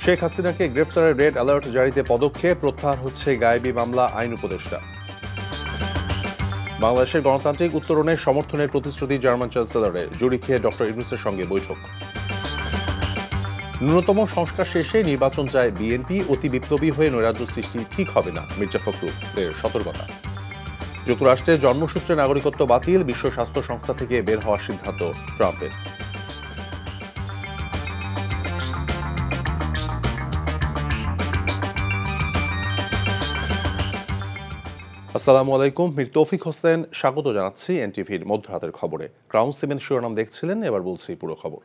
শেখ হাসিনাকে গ্রেফতারের red alert জারিতে পদক্ষেপ, প্রত্যাহার হচ্ছে গায়েবী মামলা আইন উপদেষ্টা। বাংলাদেশের গণতান্ত্রিক উত্তরণের সমর্থনের প্রতিশ্রুতি জার্মান চ্যান্সেলরের, জুরিখে ডক্টর ইউনূসের সঙ্গে বৈঠক। ন্যূনতম সংস্কার শেষে নির্বাচন চায় বিএনপি, অতি বিপ্লবী হয়ে নৈরাজ্য সৃষ্টি ঠিক হবে না, মির্জা ফখরুলের সতর্কতা। যুক্তরাষ্ট্রের জন্মসূত্রে নাগরিকত্ব বাতিল, বিশ্ব স্বাস্থ্য সংস্থা থেকে বের হওয়ার সিদ্ধান্ত ট্রাম্পের। আসসালামু আলাইকুম, মীর তৌফিক হোসেন স্বাগত জানাচ্ছি এনটিভির মধ্যরাতের খবরে। ক্রাউন সিমেন্ট শিরোনাম দেখছিলেন, এবার বলছি পুরো খবর।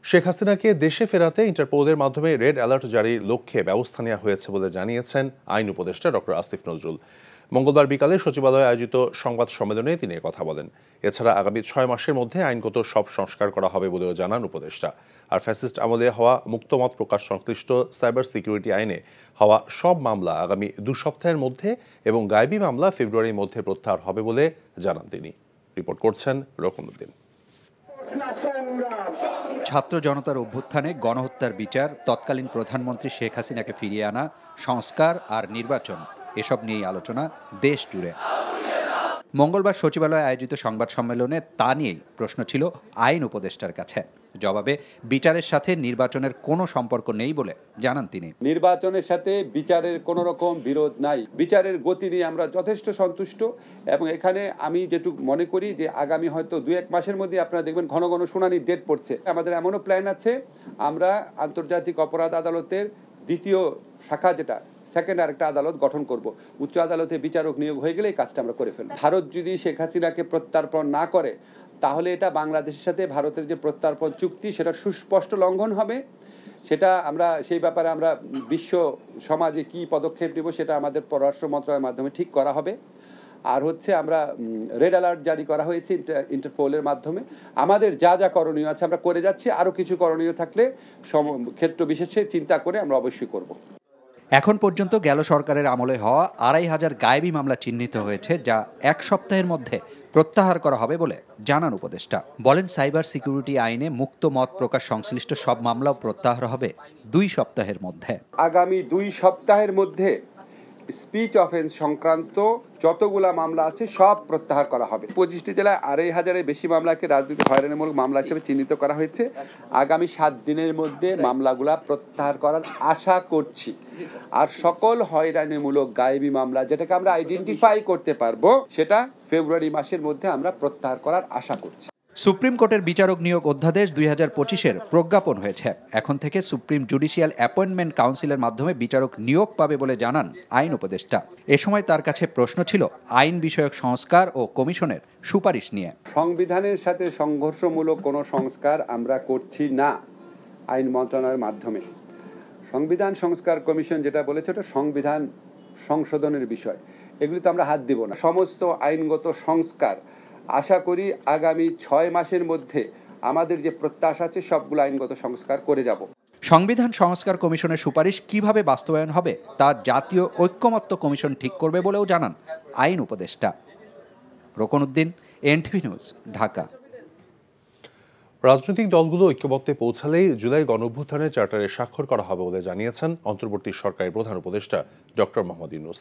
শেখ হাসিনাকে দেশে ফেরাতে ইন্টারপোলের মাধ্যমে রেড অ্যালার্ট জারির লক্ষ্যে ব্যবস্থা নেওয়া হয়েছে বলে জানিয়েছেন আইন উপদেষ্টা ডক্টর আসিফ নজরুল। মঙ্গলবার বিকালে সচিবালয়ে আয়োজিত সংবাদ সম্মেলনে তিনি কথা বলেন। এছাড়া আগামী 6 মাসের মধ্যে আইনগত সব সংস্কার করা হবে বলেও জানান উপদেষ্টা। আর ফ্যাসিস্ট আমলে হওয়া মুক্তমত প্রকাশ সংশ্লিষ্ট সাইবার সিকিউরিটি আইনে হওয়া সব মামলা আগামী 2 সপ্তাহের মধ্যে এবং গায়েবী মামলা ফেব্রুয়ারির মধ্যে প্রত্যাহার হবে বলে জানান তিনি। রিপোর্ট করছেন রকনউদ্দিন। ছাত্র জনতার অভ্যুত্থানে গণহত্যার বিচার, তৎকালীন প্রধানমন্ত্রী শেখ হাসিনাকে ফিরিয়ে আনা, সংস্কার আর নির্বাচন, এসব নিয়েই আলোচনা দেশ জুড়ে। মঙ্গলবার সচিবালয়ে আয়োজিত সংবাদ সম্মেলনে তা নিয়েই প্রশ্ন ছিল আইন উপদেষ্টার কাছে। জবাবে বিচারের সাথে নির্বাচনের কোনো সম্পর্ক নেই বলে জানান তিনি। নির্বাচনের সাথে বিচারের কোনো রকম বিরোধ নাই, বিচারের গতি নিয়ে আমরা যথেষ্ট সন্তুষ্ট এবং এখানে আমি যেটুকু মনে করি যে আগামী হয়তো 2-1 মাসের মধ্যে আপনারা দেখবেন ঘন ঘন শুনানির ডেট পড়ছে। আমাদের এমনও প্ল্যান আছে, আমরা আন্তর্জাতিক অপরাধ আদালতের দ্বিতীয় শাখা, যেটা সেকেন্ড আরেকটা আদালত গঠন করব। উচ্চ আদালতে বিচারক নিয়োগ হয়ে গেলে এই কাজটা আমরা করে ফেলব। ভারত যদি শেখ হাসিনাকে প্রত্যার্পণ না করে তাহলে এটা বাংলাদেশের সাথে ভারতের যে প্রত্যার্পণ চুক্তি সেটা সুস্পষ্ট লঙ্ঘন হবে। সেটা আমরা সেই ব্যাপারে আমরা বিশ্ব সমাজে কি পদক্ষেপ নেব সেটা আমাদের পররাষ্ট্র মন্ত্রণালয়ের মাধ্যমে ঠিক করা হবে। আর হচ্ছে আমরা রেড অ্যালার্ট জারি করা হয়েছে ইন্টারপোলের মাধ্যমে। আমাদের যা যা করণীয় আছে আমরা করে যাচ্ছি, আরও কিছু করণীয় থাকলে ক্ষেত্র বিশেষে চিন্তা করে আমরা অবশ্যই করব। এখন পর্যন্ত গেল সরকারের আমলে হওয়া 2500 গায়েবী মামলা চিহ্নিত হয়েছে, যা 1 সপ্তাহের মধ্যে প্রত্যাহার করা হবে বলে জানান উপদেষ্টা। বলেন, সাইবার সিকিউরিটি আইনে মুক্ত মত প্রকাশ সংশ্লিষ্ট সব মামলাও প্রত্যাহার হবে 2 সপ্তাহের মধ্যে। আগামী 2 সপ্তাহের মধ্যে স্পিচ অফেন্স সংক্রান্ত যতগুলা মামলা আছে সব প্রত্যাহার করা হবে। 25টি জেলায় 2500-এর বেশি মামলাকে রাজনৈতিক হয়রানিমূলক মামলা হিসেবে চিহ্নিত করা হয়েছে। আগামী 7 দিনের মধ্যে মামলাগুলা প্রত্যাহার করার আশা করছি। আর সকল হয়রানিমূলক গায়েবী মামলা যেটাকে আমরা আইডেন্টিফাই করতে পারবো সেটা ফেব্রুয়ারি মাসের মধ্যে আমরা প্রত্যাহার করার আশা করছি। সুপ্রিম কোর্টের বিচারক নিয়োগ অধ্যাদেশ 2025-এর প্রজ্ঞাপন হয়েছে। এখন থেকে সুপ্রিম জুডিশিয়াল অ্যাপয়েন্টমেন্ট কাউন্সিলের মাধ্যমে বিচারক নিয়োগ পাবে বলে জানান আইন উপদেষ্টা। এ সময় তার কাছে প্রশ্ন ছিল আইন বিষয়ক সংস্কার ও কমিশনের সুপারিশ নিয়ে। সংবিধানের সাথে সংঘর্ষমূলক কোনো সংস্কার আমরা করছি না আইন মন্ত্রণালয়ের মাধ্যমে। সংবিধান সংস্কার কমিশন যেটা বলেছে ওটা সংবিধান সংশোধনের বিষয়, এগুলি তো আমরা হাত দিব না। সমস্ত আইনগত সংস্কার আশা করি আগামী 6 মাসের মধ্যে আমাদের যে প্রত্যাশা আছে সবগুলো আইনগত সংস্কার করে যাব। সংবিধান সংস্কার কমিশনের সুপারিশ কিভাবে বাস্তবায়ন হবে তা জাতীয় ঐক্যমত্য কমিশন ঠিক করবে বলেও জানান আইন উপদেষ্টা। রকনউদ্দিন, এনটিভি নিউজ, ঢাকা। রাজনৈতিক দলগুলো ঐক্যমত্যে পৌঁছালেই জুলাই গণঅভ্যুত্থানের চার্টারে স্বাক্ষর করা হবে বলে জানিয়েছেন অন্তর্বর্তী সরকারের প্রধান উপদেষ্টা ডক্টর মোহাম্মদ ইউনূস।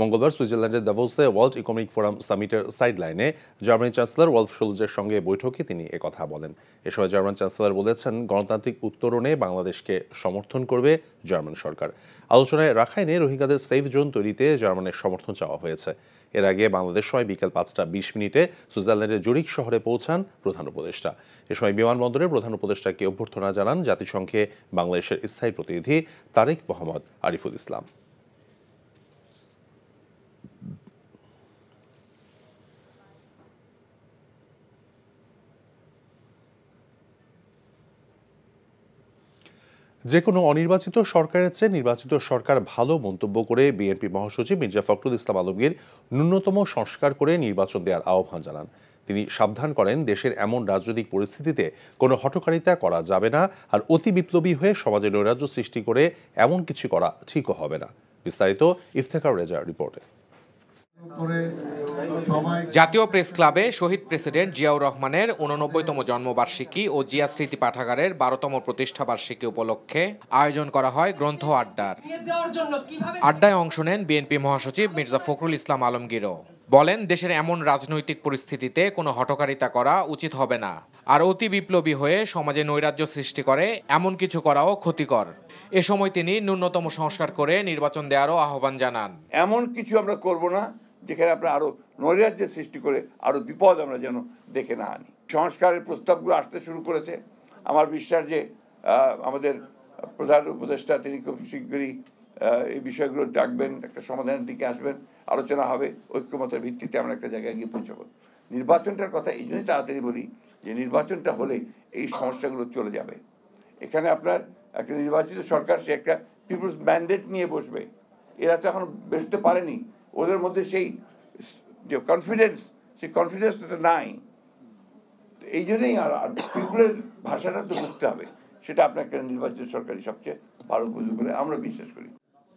মঙ্গলবার সুইজারল্যান্ডের দাভোসে ওয়ার্ল্ড ইকোনমিক ফোরাম সামিটের সাইডলাইনে জার্মানি চ্যান্সেলর ওলফ শোলজের সঙ্গে বৈঠকে তিনি একথা বলেন। এ সময় জার্মান চ্যান্সেলর বলেছেন, গণতান্ত্রিক উত্তরণে বাংলাদেশকে সমর্থন করবে জার্মান সরকার। আলোচনায় রাখাইনে রোহিঙ্গাদের সেফ জোন তৈরিতে জার্মানের সমর্থন চাওয়া হয়েছে। এর আগে বাংলাদেশ সময় বিকেল 5:20 সুইজারল্যান্ডের জুরিখ শহরে পৌঁছান প্রধান উপদেষ্টা। এ সময় বিমানবন্দরে প্রধান উপদেষ্টাকে অভ্যর্থনা জানান জাতিসংঘে বাংলাদেশের স্থায়ী প্রতিনিধি তারেক মোহাম্মদ আরিফুল ইসলাম। যে কোনো অনির্বাচিত সরকারের চেয়ে নির্বাচিত সরকার ভালো মন্তব্য করে বিএনপি মহাসচিব মির্জা ফখরুল ইসলাম আলমগীর ন্যূনতম সংস্কার করে নির্বাচন দেওয়ার আহ্বান জানান। তিনি সাবধান করেন, দেশের এমন রাজনৈতিক পরিস্থিতিতে কোনো হঠকারিতা করা যাবে না, আর অতি বিপ্লবী হয়ে সমাজে নৈরাজ্য সৃষ্টি করে এমন কিছু করা ঠিকও হবে না। বিস্তারিত ইফতেখার রেজার রিপোর্টে। জাতীয় প্রেস ক্লাবে শহীদ প্রেসিডেন্ট জিয়াউর রহমানের ৮৯তম জন্মবার্ষিকী ও জিয়া স্মৃতি পাঠাগারের ১২তম প্রতিষ্ঠা বার্ষিকী উপলক্ষে আয়োজন করা হয় গ্রন্থ আড্ডার। আড্ডায় অংশ নেন বিএনপি মহাসচিব মির্জা ফখরুল ইসলাম আলমগীরও। বলেন, দেশের এমন রাজনৈতিক পরিস্থিতিতে কোনো হঠকারিতা করা উচিত হবে না, আর অতি বিপ্লবী হয়ে সমাজে নৈরাজ্য সৃষ্টি করে এমন কিছু করাও ক্ষতিকর। এ সময় তিনি ন্যূনতম সংস্কার করে নির্বাচন দেওয়ারও আহ্বান জানান। এমন কিছু আমরা করব না যেখানে আমরা আরো নৈরাজ্যের সৃষ্টি করে আরো বিপদ আমরা যেন দেখে না আনি। সংস্কারের প্রস্তাবগুলো আসতে শুরু করেছে। আমার বিশ্বাস যে আমাদের প্রধান উপদেষ্টা তিনি খুব শীঘ্রই এই বিষয়গুলো ডাকবেন, একটা সমাধানের দিকে আসবেন, আলোচনা হবে, ঐক্যমতের ভিত্তিতে আমরা একটা জায়গায় গিয়ে পৌঁছাবো। নির্বাচনটার কথা এই জন্যই তাড়াতাড়ি বলি যে নির্বাচনটা হলে এই সমস্যাগুলো চলে যাবে। এখানে আপনার একটা নির্বাচিত সরকার, সে একটা পিপলস ম্যান্ডেট নিয়ে বসবে। এরা তো এখন বসতে পারেনি, ওদের মধ্যে সেই যে কনফিডেন্স, সেই কনফিডেন্সটা তো নাই। এই জন্যই আর পিপলের ভাষাটা তো বুঝতে হবে, সেটা আপনার নির্বাচিত সরকারই সবচেয়ে ভালো বুঝবে বলে আমরা বিশ্বাস করি।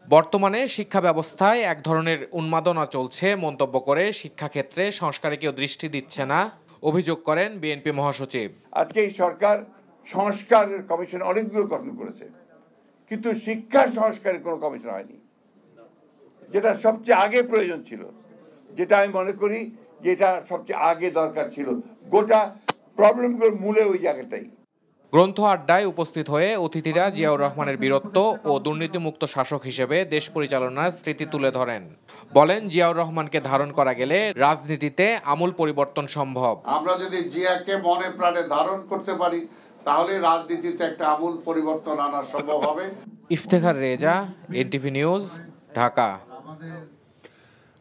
বর্তমানে শিক্ষা ব্যবস্থায় এক ধরনের উন্মাদনা চলছে মন্তব্য করে শিক্ষাক্ষেত্রে সংস্কারে কেউ দৃষ্টি দিচ্ছে না অভিযোগ করেন বিএনপি মহাসচিব। আজকে এই সরকার সংস্কারের কমিশন অনেকগুলো গঠন করেছে, কিন্তু শিক্ষা সংস্কারের কোনো কমিশন হয়নি, যেটা সবচেয়ে আগে প্রয়োজন ছিল, যেটা আমি মনে করি যে এটা সবচেয়ে আগে দরকার ছিল। গোটা প্রবলেমগুলোর মূলে ওই জায়গাটাই। গ্রন্থ আড্ডায় উপস্থিত হয়ে অতিথিরা জিয়াউর রহমানের বীরত্ব ও দুর্নীতিমুক্ত শাসক হিসেবে দেশ পরিচালনার স্মৃতি তুলে ধরেন। বলেন, জিয়াউর রহমানকে ধারণ করা গেলে রাজনীতিতে আমূল পরিবর্তন সম্ভব। আমরা যদি জিয়াকে মনে প্রাণে ধারণ করতে পারি তাহলে রাজনীতিতে একটা আমূল পরিবর্তন আনা সম্ভব হবে। Iftekhar Reza, NTV news, Dhaka.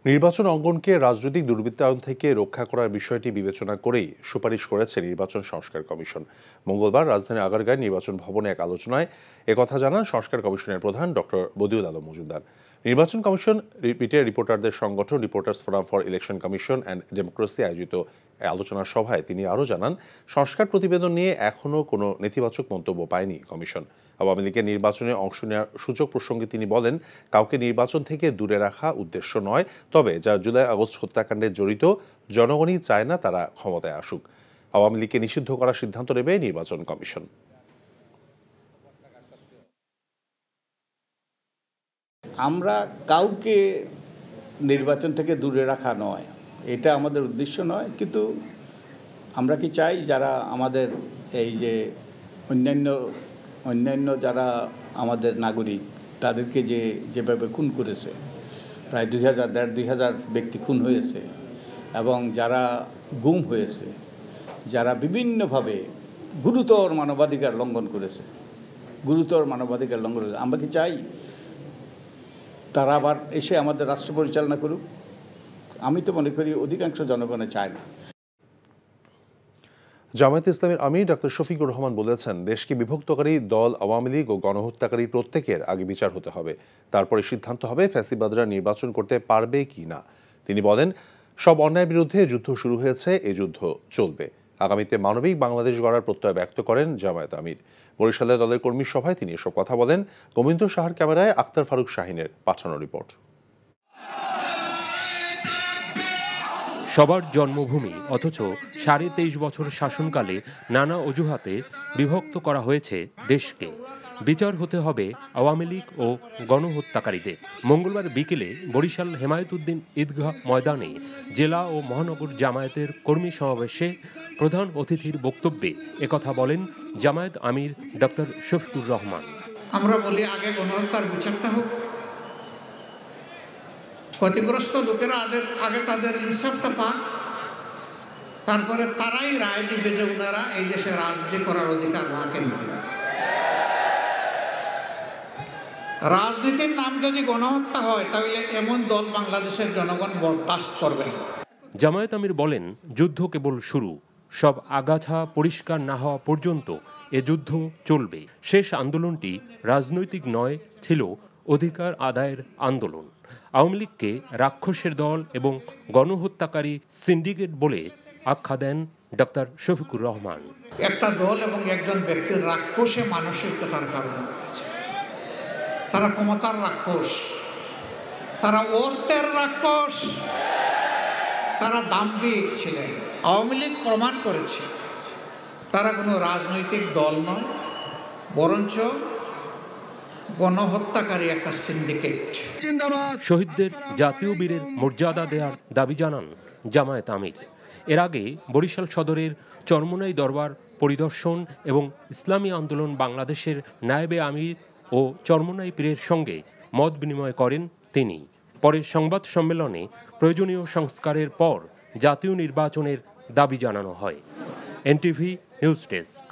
নির্বাচন অঙ্গনকে রাজনৈতিক দুর্বৃত্তায়ন থেকে রক্ষা করার বিষয়টি বিবেচনা করেই সুপারিশ করেছে নির্বাচন সংস্কার কমিশন। মঙ্গলবার রাজধানীর আগারগাঁয় নির্বাচন ভবনে এক আলোচনায় একথা জানান সংস্কার কমিশনের প্রধান ডক্টর বদিউল আলম মজুমদার। নির্বাচন কমিশন রিপোর্টারদের সংগঠন reporters forum for election commission and democracy আয়োজিত আলোচনা সভায় তিনি আরও জানান, সংস্কার প্রতিবেদন নিয়ে এখনও কোনো নেতিবাচক মন্তব্য পায়নি কমিশন। আওয়ামী লীগের নির্বাচনে অংশ নেওয়ার সুযোগ প্রসঙ্গে তিনি বলেন, কাউকে নির্বাচন থেকে দূরে রাখা উদ্দেশ্য নয়, তবে যারা জুলাই আগস্ট হত্যাকাণ্ডে জড়িত জনগণই চায় না তারা ক্ষমতায় আসুক। আওয়ামী লীগকে নিষিদ্ধ করার সিদ্ধান্ত নেবে নির্বাচন কমিশন। আমরা কাউকে নির্বাচন থেকে দূরে রাখা নয়, এটা আমাদের উদ্দেশ্য নয়, কিন্তু আমরা কি চাই যারা আমাদের এই যে অন্যান্য যারা আমাদের নাগরিক তাদেরকে যেভাবে খুন করেছে, প্রায় ২,০০০ ব্যক্তি খুন হয়েছে, এবং যারা গুম হয়েছে, যারা বিভিন্নভাবে গুরুতর মানবাধিকার লঙ্ঘন করেছে, আমরা কি চাই তারা আবার এসে আমাদের রাষ্ট্র পরিচালনা করুক? আমি তো মনে করি অধিকাংশ জনগণে চায় না। জামায়াতে ইসলামের আমির ডক্টর শফিকুর রহমান বলেছেন, দেশকে বিভক্তকারী দল আওয়ামী লীগ ও গণহত্যাকারী প্রত্যেকের আগে বিচার হতে হবে, তারপরে সিদ্ধান্ত হবে ফ্যাসিবাদরা নির্বাচন করতে পারবে কি না। তিনি বলেন, সব অন্যায়ের বিরুদ্ধে যুদ্ধ শুরু হয়েছে, এ যুদ্ধ চলবে। আগামীতে মানবিক বাংলাদেশ গড়ার প্রত্যয় ব্যক্ত করেন জামায়াত আমির। বরিশালে দলের কর্মী সভায় তিনি এসব কথা বলেন। গোবিন্দ সাহার ক্যামেরায় আক্তার ফারুক শাহিনের পাঠানো রিপোর্ট। সবার জন্মভূমি, অথচ 23.5 বছর শাসনকালে নানা অজুহাতে বিভক্ত করা হয়েছে দেশকে। বিচার হতে হবে আওয়ামী লীগ ও গণহত্যাকারীদের। মঙ্গলবার বিকেলে বরিশাল হেমায়েতুদ্দিন ঈদগাহ ময়দানে জেলা ও মহানগর জামায়াতের কর্মী সমাবেশে প্রধান অতিথির বক্তব্যে একথা বলেন জামায়াত আমির ডক্টর শফিকুর রহমান। আমরা বলি আগে গণহত্যার বিচারটা হোক, ক্ষতিগ্রস্ত লোকেরা আগে তাদের ইনসাফটা পাক, তারপরে তারাই রায় দিবে যে ওনারা এই দেশে রাজনীতি করার অধিকার রাখেন কিনা। রাজনীতির নাম যদি গণহত্যা হয় তাহলে এমন দল বাংলাদেশের জনগণ বরদাস্ত করবে না। জামায়াত আমির বলেন, যুদ্ধ কেবল শুরু, সব আগাছা পরিষ্কার না হওয়া পর্যন্ত এ যুদ্ধ চলবে। শেষ আন্দোলনটি রাজনৈতিক নয়, ছিল অধিকার আদায়ের আন্দোলন। আওয়ামী লীগকে রাক্ষসের দল এবং গণহত্যাকারী সিন্ডিকেট বলে আখ্যা দেন ডক্টর শফিকুর রহমান। একটা দল এবং একজন ব্যক্তির রাক্ষসে মানসিকতার কারণে হয়েছে। তারা ক্ষমতার রাক্ষস, তারা অর্থের রাক্ষস, তারা দাম্ভিক ছিলেন। আওয়ামী লীগ প্রমাণ করেছে তারা কোনো রাজনৈতিক দল নয়, বরঞ্চ গণহত্যাকারী একটা সিন্ডিকেট। শহীদদের জাতীয় বীরের মর্যাদা দেওয়ার দাবি জানান জামায়াত আমির। এর আগে বরিশাল সদরের চরমোনাই দরবার পরিদর্শন এবং ইসলামী আন্দোলন বাংলাদেশের নায়েবে আমির ও চরমোনাই পীরের সঙ্গে মত বিনিময় করেন তিনি। পরে সংবাদ সম্মেলনে প্রয়োজনীয় সংস্কারের পর জাতীয় নির্বাচনের দাবি জানানো হয়। NTV news desk.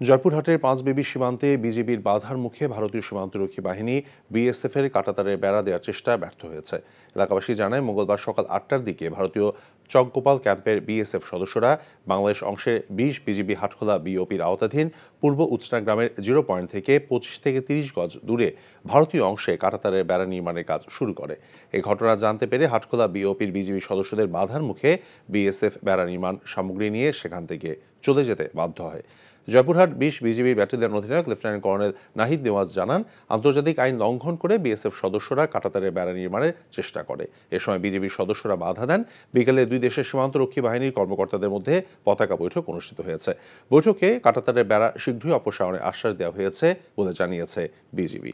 জয়পুরহাটের পাঁচবিবি সীমান্তে বিজিবির বাধার মুখে ভারতীয় সীমান্তরক্ষী বাহিনী বিএসএফ এর কাঁটাতারের বেড়া দেওয়ার চেষ্টা ব্যর্থ হয়েছে। এলাকাবাসী জানায়, মঙ্গলবার সকাল 8টার দিকে ভারতীয় চকগোপাল ক্যাম্পের বিএসএফ সদস্যরা বাংলাদেশ অংশের 20 বিজিবি হাটখোলা বিওপির আওতাধীন পূর্ব উচনা গ্রামের 0 পয়েন্ট থেকে 25 থেকে 30 গজ দূরে ভারতীয় অংশে কাঁটাতারের বেড়া নির্মাণের কাজ শুরু করে। এই ঘটনা জানতে পেরে হাটখোলা বিওপির বিজিবি সদস্যদের বাধার মুখে বিএসএফ বেড়া নির্মাণ সামগ্রী নিয়ে সেখান থেকে চলে যেতে বাধ্য হয়। জয়পুরহাট 20 বিজিবি ব্যাটালিয়ন অধিনায়ক লেফটেন্যান্ট কর্নেল নাহিদ নেওয়াজ জানান, আন্তর্জাতিক আইন লঙ্ঘন করে বিএসএফ সদস্যরা কাঁটাতারের বেড়া নির্মাণের চেষ্টা করে। এ সময় বিজিবির সদস্যরা বাধা দেন। বিকেলে দুই দেশের সীমান্তরক্ষী বাহিনীর কর্মকর্তাদের মধ্যে পতাকা বৈঠক অনুষ্ঠিত হয়েছে। বৈঠকে কাঁটাতারের বেড়া শীঘ্রই অপসারণের আশ্বাস দেওয়া হয়েছে বলে জানিয়েছে বিজিবি।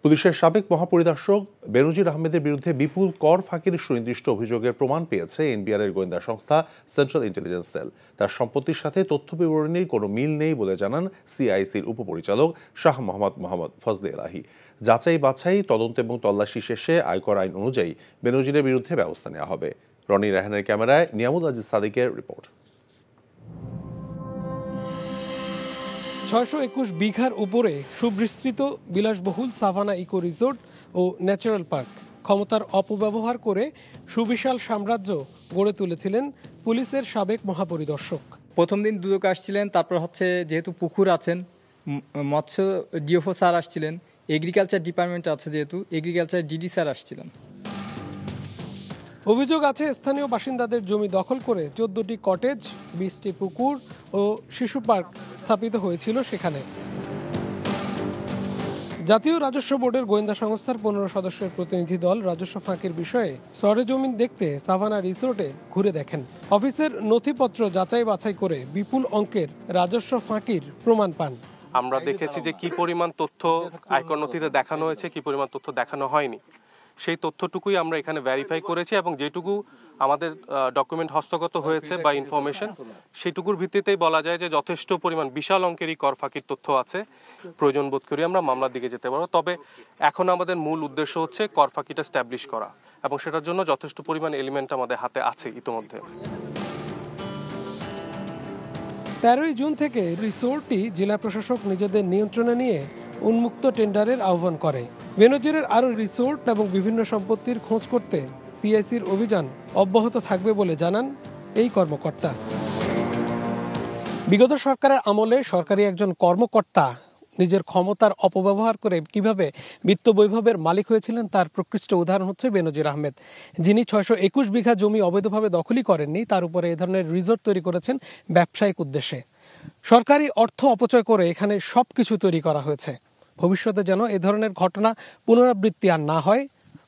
পুলিশের সাবেক মহাপরিদর্শক বেনজির আহমেদের বিরুদ্ধে বিপুল কর ফাঁকির সুনির্দিষ্ট অভিযোগের প্রমাণ পেয়েছে এনবিআরের গোয়েন্দা সংস্থা সেন্ট্রাল ইন্টেলিজেন্স সেল। তার সম্পত্তির সাথে তথ্য বিবরণীর কোনো মিল নেই বলে জানান সিআইসির উপপরিচালক শাহ মোহাম্মদ ফজলে এলাহি। যাচাই বাছাই, তদন্ত এবং তল্লাশি শেষে আয়কর আইন অনুযায়ী বেনজিরের বিরুদ্ধে ব্যবস্থা নেওয়া হবে। রনি রায়হানের ক্যামেরায় নিয়ামুল আজিজ সাদিকের রিপোর্ট। 621 বিঘার উপরে সুবিস্তৃত বিলাসবহুল সাভানা ইকো রিসোর্ট ও ন্যাচারাল পার্ক ক্ষমতার অপব্যবহার করে সুবিশাল সাম্রাজ্য গড়ে তুলেছিলেন পুলিশের সাবেক মহাপরিদর্শক। প্রথম দিন দুদক আসছিলেন, তারপর হচ্ছে যেহেতু পুকুর আছেন, মৎস্য ডিওফো স্যার আসছিলেন, এগ্রিকালচার ডিপার্টমেন্ট আছে যেহেতু এগ্রিকালচার ডিডি স্যার আসছিলেন। অভিযোগ আছে স্থানীয় বাসিন্দাদের জমি দখল করে 14টি কটেজ, 20টি পুকুর ও শিশু পার্ক স্থাপিত হয়েছিল সেখানে। জাতীয় রাজস্ব বোর্ডের গোয়েন্দা সংস্থার 15 সদস্যের প্রতিনিধি দল রাজস্ব ফাঁকির বিষয়ে সরেজমিন দেখতে সাভানা রিসোর্টে ঘুরে দেখেন। অফিসের নথিপত্র যাচাই বাছাই করে বিপুল অঙ্কের রাজস্ব ফাঁকির প্রমাণ পান। আমরা দেখেছি যে কি পরিমাণ তথ্য আয়কর নথিতে দেখানো হয়েছে, কি পরিমাণ তথ্য দেখানো হয়নি, সেই তথ্যটুকুই আমরা এখানে ভেরিফাই করেছি এবং যেটুকু আমাদের ডকুমেন্ট হস্তগত হয়েছে বা ইনফরমেশন, সেটুকুর ভিত্তিতেই বলা যায় যে যথেষ্ট পরিমাণ বিশাল অঙ্কেরই কর ফাঁকির তথ্য আছে। প্রয়োজন বোধ করি আমরা মামলার দিকে যেতে পারবো। তবে এখন আমাদের মূল উদ্দেশ্য হচ্ছে কর ফাঁকিটা স্ট্যাবলিশ করা এবং সেটার জন্য যথেষ্ট পরিমাণ এলিমেন্ট আমাদের হাতে আছে ইতিমধ্যে। 13ই জুন থেকে রিসোর্টটি জেলা প্রশাসক নিজেদের নিয়ন্ত্রণে নিয়ে উন্মুক্ত টেন্ডারের আহ্বান করে। বেনজিরের আরও রিসোর্ট এবং বিভিন্ন সম্পত্তির খোঁজ করতে সিআইসির অভিযান অব্যাহত থাকবে বলে জানান এই কর্মকর্তা। বিগত সরকারের আমলে সরকারি একজন কর্মকর্তা নিজের ক্ষমতার অপব্যবহার করে কিভাবে বিত্ত বৈভবের মালিক হয়েছিলেন তার প্রকৃষ্ট উদাহরণ হচ্ছে বেনজির আহমেদ, যিনি 621 বিঘা জমি অবৈধভাবে দখলই করেননি, তার উপরে এ ধরনের রিসোর্ট তৈরি করেছেন ব্যবসায়িক উদ্দেশ্যে। সরকারি অর্থ অপচয় করে এখানে সবকিছু তৈরি করা হয়েছে। ভবিষ্যতে যেন এ ধরনের ঘটনা পুনরাবৃত্তি আর না হয়,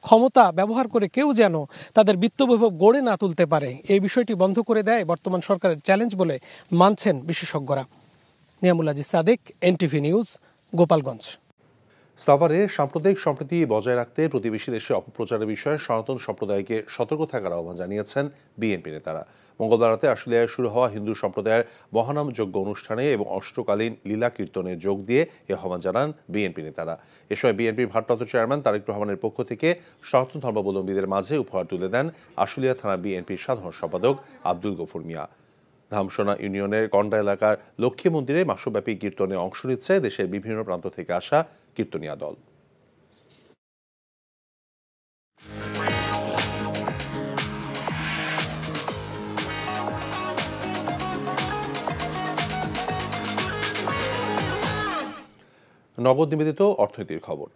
ক্ষমতা ব্যবহার করে কেউ যেন তাদের বিত্তবৈভব গড়ে না তুলতে পারে, এই বিষয়টি বন্ধ করে দেয় বর্তমান সরকারের চ্যালেঞ্জ বলে মানছেন বিশেষজ্ঞরা। Niyamul Aziz Sadiq, NTV news, Gopalganj. সাভারে সাম্প্রদায়িক সম্প্রীতি বজায় রাখতে প্রতিবেশী দেশে অপপ্রচারের বিষয়ে সনাতন সম্প্রদায়কে সতর্ক থাকার আহ্বান জানিয়েছেন বিএনপি নেতারা। মঙ্গলবার রাতে আশুলিয়ায় শুরু হওয়া হিন্দু সম্প্রদায়ের মহানাম যজ্ঞ অনুষ্ঠানে এবং অষ্টকালীন লীলা কীর্তনে যোগ দিয়ে এ আহ্বান জানান বিএনপি নেতারা। এ সময় বিএনপির ভারপ্রাপ্ত চেয়ারম্যান তারেক রহমানের পক্ষ থেকে সনাতন ধর্মাবলম্বীদের মাঝে উপহার তুলে দেন আশুলিয়া থানা বিএনপির সাধারণ সম্পাদক আব্দুল গফুর মিয়া। ধামসোনা ইউনিয়নের কন্ডা এলাকার লক্ষ্মী মন্দিরে মাসব্যাপী কীর্তনে অংশ নিচ্ছে দেশের বিভিন্ন প্রান্ত থেকে আসা কীর্তনিয়া দল। নগদ নিবেদিত অর্থনীতির খবর।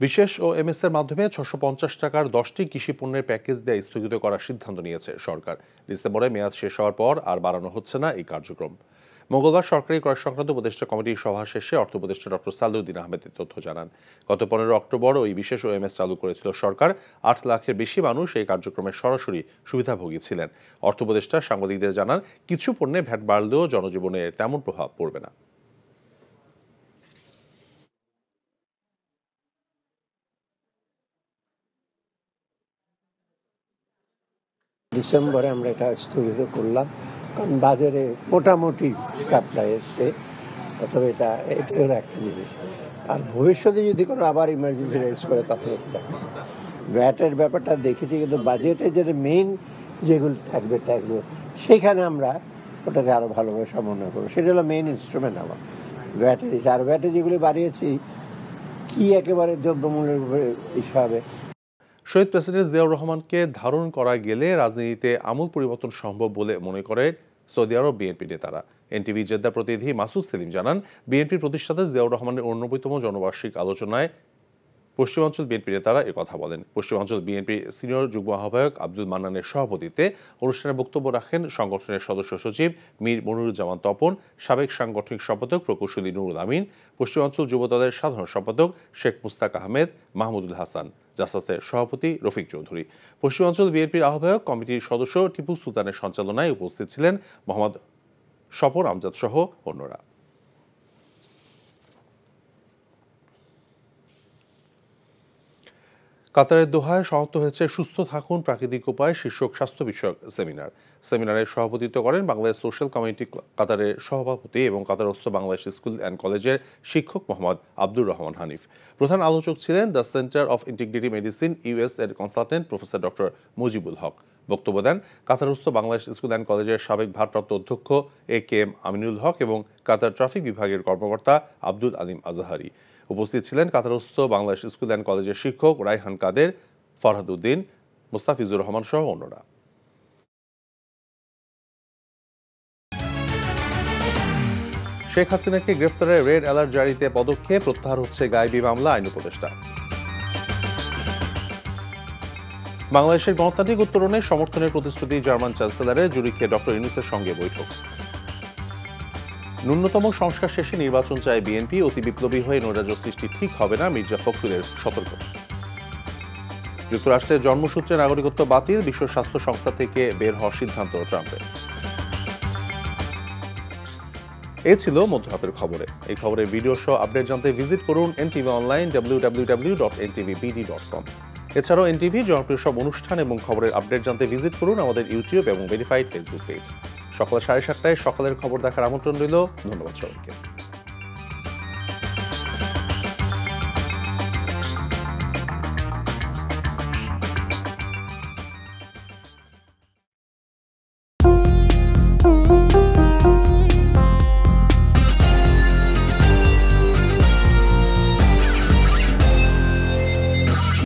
বিশেষ ও এমএস এর মাধ্যমে 650 টাকার 10টি কৃষি পণ্যের প্যাকেজ দেয়া স্থগিত করার সিদ্ধান্ত নিয়েছে সরকার। ডিসেম্বরে মেয়াদ শেষ হওয়ার পর আর বাড়ানো হচ্ছে না এই কার্যক্রম। মঙ্গলবার সরকারি ক্রয় সংক্রান্ত উপদেষ্টা কমিটির সভা শেষে অর্থ উপদেষ্টা ডক্টর সালেউদ্দিন আহমেদ তথ্য জানান। গত 15 অক্টোবর ওই বিশেষ ওএমএস চালু করেছিল সরকার। 8 লাখের বেশি মানুষ এই কার্যক্রমের সরাসরি সুবিধাভোগী ছিলেন। অর্থ উপদেষ্টা সাংবাদিকদের জানান, কিছু পণ্যে ভ্যাট বাড়লেও জনজীবনে তেমন প্রভাব পড়বে না। ডিসেম্বরে আমরা এটা স্থগিত করলাম, কারণ বাজারে মোটামুটি সাপ্লাই এসছে, অথবা এটাও একটা জিনিস। আর ভবিষ্যতে যদি কোনো আবার ইমার্জেন্সি রেজ করে তখন দেখা ভ্যাটের ব্যাপারটা দেখেছি, কিন্তু বাজেটে যেটা মেইন যেগুলো থাকবে ট্যাক্সগুলো, সেখানে আমরা ওটাকে আরও ভালোভাবে সমন্বয় করবো। সেটা হলো মেইন ইনস্ট্রুমেন্ট আমার ভ্যাটের। আর ভ্যাটে যেগুলি বাড়িয়েছি কি একেবারে দ্রব্যমূল্যের উপরে হিসাবে। শহীদ প্রেসিডেন্ট জিয়াউর রহমানকে ধারণ করা গেলে রাজনীতিতে আমূল পরিবর্তন সম্ভব বলে মনে করে সৌদি আরব বিএনপি নেতারা। এনটিভি জেদ্দা প্রতিনিধি মাসুদ সেলিম জানান, বিএনপির প্রতিষ্ঠাতা জিয়াউর রহমানের 89তম জন্মবার্ষিক আলোচনায় পশ্চিমাঞ্চল বিএনপি নেতারা একথা বলেন। পশ্চিমাঞ্চল বিএনপির সিনিয়র যুগ্ম আহ্বায়ক আব্দুল মান্নানের সভাপতিত্বে অনুষ্ঠানে বক্তব্য রাখেন সংগঠনের সদস্য সচিব মীর মনিরুজ্জামান তপন, সাবেক সাংগঠনিক সম্পাদক প্রকৌশলী নুরুল আমিন, পশ্চিমাঞ্চল যুবদলের সাধারণ সম্পাদক শেখ মুস্তাক আহমেদ, মাহমুদুল হাসান, জাসাসের সভাপতি রফিক চৌধুরী। পশ্চিমাঞ্চল বিএনপির আহ্বায়ক কমিটির সদস্য টিপু সুলতানের সঞ্চালনায় উপস্থিত ছিলেন মোহাম্মদ স্বপন আমজাদ সহ অন্যরা। কাতারের দোহায় সমাপ্ত হয়েছে সুস্থ থাকুন প্রাকৃতিক উপায় শীর্ষক স্বাস্থ্য বিষয়ক সেমিনার। সেমিনারে সভাপতিত্ব করেন বাংলাদেশ সোশ্যাল কমিউনিটি কাতারের সভাপতি এবং কাতারস্থ বাংলাদেশ স্কুল অ্যান্ড কলেজের শিক্ষক মোহাম্মদ আব্দুর রহমান হানিফ। প্রধান আলোচক ছিলেন the centre of integrity medicine US এর consultant professor doctor Mujibul Haque. বক্তব্য দেন কাতারস্থ বাংলাদেশ স্কুল অ্যান্ড কলেজের সাবেক ভারপ্রাপ্ত অধ্যক্ষ এ.কে.এম. আমিনুল হক এবং কাতার ট্রাফিক বিভাগের কর্মকর্তা আব্দুল আলিম আজহারি। উপস্থিত ছিলেন কাতারস্থ বাংলাদেশ স্কুল অ্যান্ড কলেজের শিক্ষক রায়হান কাদের, ফরহাদ উদ্দিন, মুস্তাফিজুর রহমান সহ অন্যরা। শেখ হাসিনাকে গ্রেফতারে রেড অ্যালার্ট জারিতে পদক্ষেপ, প্রত্যাহার হচ্ছে গায়েবী মামলা, আইন উপদেষ্টা। বাংলাদেশের গণতান্ত্রিক উত্তরণে সমর্থনের প্রতিশ্রুতি জার্মান চ্যান্সেলরের, জুরিখে ডক্টর ইউনূসের সঙ্গে বৈঠক। ন্যূনতম সংস্কার শেষে নির্বাচন চায় বিএনপি, অতি বিপ্লবী হয়ে নৈরাজ্য সৃষ্টি ঠিক হবে না, মির্জা ফখরুলের সতর্কতা। যুক্তরাষ্ট্রের জন্মসূত্রে নাগরিকত্ব বাতিল, বিশ্ব স্বাস্থ্য সংস্থা থেকে বের হওয়ার সিদ্ধান্ত ট্রাম্পের। এ ছিল মধ্যরাতের খবরে। এই খবরের ভিডিও সহ আপডেট জানতে ভিজিট করুন এনটিভি অনলাইন www.ntv.bd.com। এছাড়াও এনটিভি জনপ্রিয় সব অনুষ্ঠান এবং খবরের আপডেট জানতে ভিজিট করুন আমাদের ইউটিউব এবং ভেরিফাইড ফেসবুক পেজ। সকাল 7:30টায় সকালের খবর দেখার আমন্ত্রণ রইল। ধন্যবাদ সবাইকে।